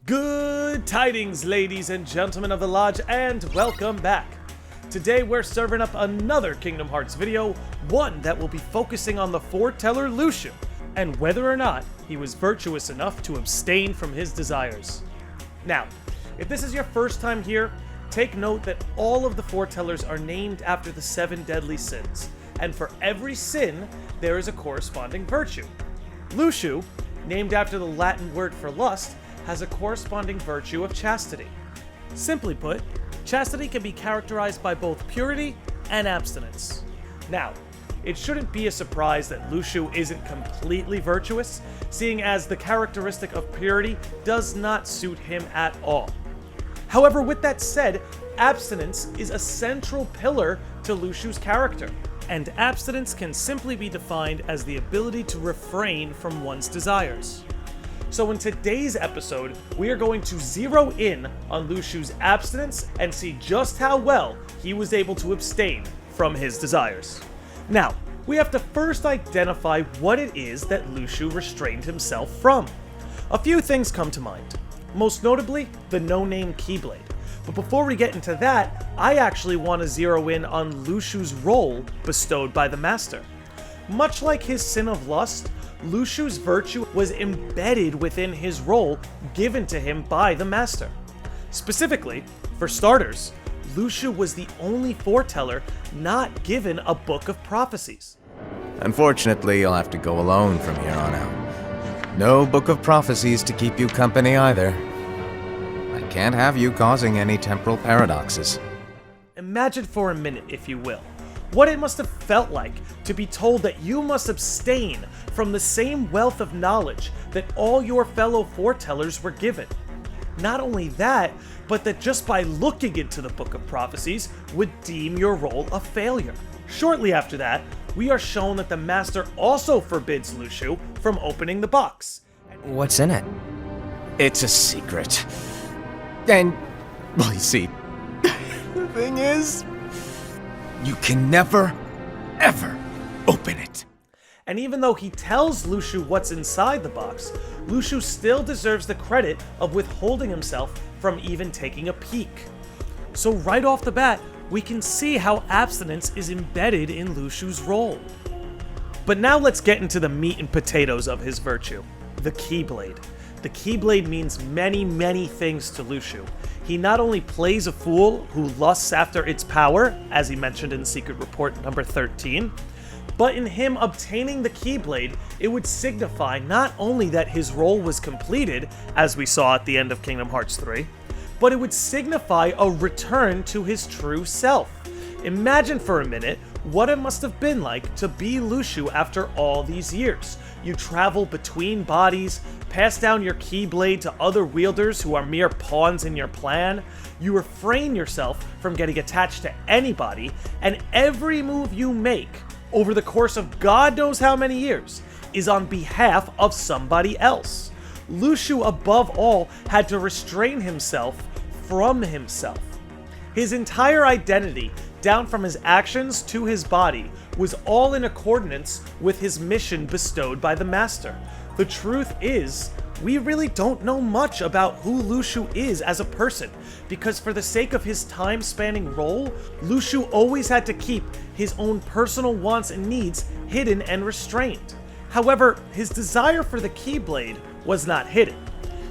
Good tidings, ladies and gentlemen of the lodge, and welcome back. Today we're serving up another Kingdom Hearts video, one that will be focusing on the foreteller Luxu, and whether or not he was virtuous enough to abstain from his desires. Now, if this is your first time here, take note that all of the foretellers are named after the 7 deadly sins, and for every sin, there is a corresponding virtue. Luxu, named after the Latin word for lust, has a corresponding virtue of chastity. Simply put, chastity can be characterized by both purity and abstinence. Now, it shouldn't be a surprise that Luxu isn't completely virtuous, seeing as the characteristic of purity does not suit him at all. However, with that said, abstinence is a central pillar to Luxu's character, and abstinence can simply be defined as the ability to refrain from one's desires. So in today's episode, we are going to zero in on Luxu's abstinence and see just how well he was able to abstain from his desires. Now, we have to first identify what it is that Luxu restrained himself from. A few things come to mind, most notably the no-name Keyblade. But before we get into that, I actually want to zero in on Luxu's role bestowed by the Master. Much like his sin of lust, Luxu's virtue was embedded within his role given to him by the Master. Specifically, for starters, Luxu was the only foreteller not given a book of prophecies. Unfortunately, you'll have to go alone from here on out. No book of prophecies to keep you company either. I can't have you causing any temporal paradoxes. Imagine for a minute, if you will, what it must have felt like to be told that you must abstain from the same wealth of knowledge that all your fellow foretellers were given. Not only that, but that just by looking into the Book of Prophecies would deem your role a failure. Shortly after that, we are shown that the Master also forbids Luxu from opening the box. What's in it? It's a secret. And, well, you see, the thing is, you can never, ever open it. And even though he tells Luxu what's inside the box, Luxu still deserves the credit of withholding himself from even taking a peek. So right off the bat, we can see how abstinence is embedded in Luxu's role. But now let's get into the meat and potatoes of his virtue, the Keyblade. The Keyblade means many, many things to Luxu. He not only plays a fool who lusts after its power, as he mentioned in Secret Report number 13, but in him obtaining the Keyblade, it would signify not only that his role was completed, as we saw at the end of Kingdom Hearts 3, but it would signify a return to his true self. Imagine for a minute what it must have been like to be Luxu after all these years. You travel between bodies, pass down your Keyblade to other wielders who are mere pawns in your plan, you refrain yourself from getting attached to anybody, and every move you make over the course of God knows how many years is on behalf of somebody else. Luxu, above all, had to restrain himself from himself. His entire identity, down from his actions to his body, was all in accordance with his mission bestowed by the Master. The truth is, we really don't know much about who Luxu is as a person, because for the sake of his time-spanning role, Luxu always had to keep his own personal wants and needs hidden and restrained. However, his desire for the Keyblade was not hidden.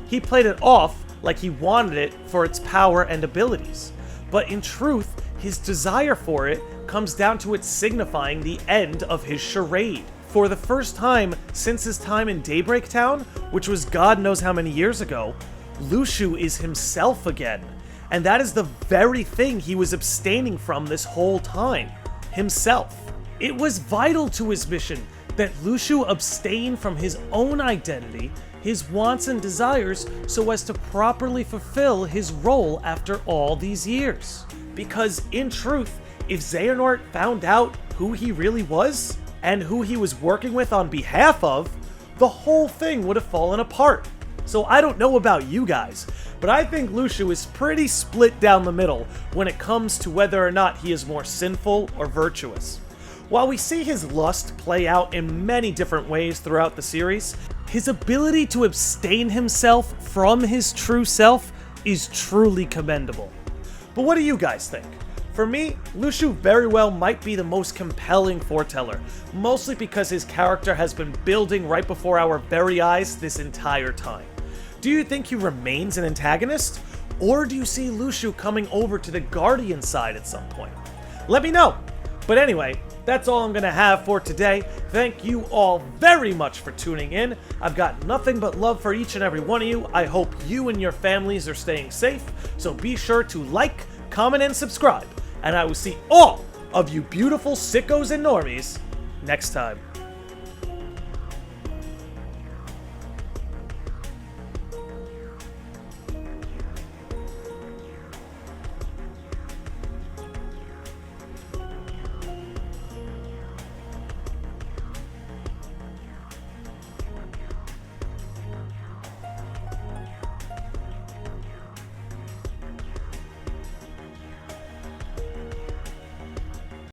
He played it off like he wanted it for its power and abilities. But in truth, his desire for it comes down to it signifying the end of his charade. For the first time since his time in Daybreak Town, which was God knows how many years ago, Luxu is himself again. And that is the very thing he was abstaining from this whole time, himself. It was vital to his mission that Luxu abstain from his own identity, his wants and desires, so as to properly fulfill his role after all these years. Because in truth, if Xehanort found out who he really was, and who he was working with on behalf of, the whole thing would have fallen apart. So I don't know about you guys, but I think Luxu is pretty split down the middle when it comes to whether or not he is more sinful or virtuous. While we see his lust play out in many different ways throughout the series, His ability to abstain himself from his true self is truly commendable. But what do you guys think? For me, Luxu very well might be the most compelling foreteller, mostly because his character has been building right before our very eyes this entire time. Do you think he remains an antagonist? Or do you see Luxu coming over to the Guardian side at some point? Let me know! But anyway, that's all I'm going to have for today. Thank you all very much for tuning in. I've got nothing but love for each and every one of you. I hope you and your families are staying safe, so be sure to like, comment, and subscribe. And I will see all of you beautiful sickos and normies next time.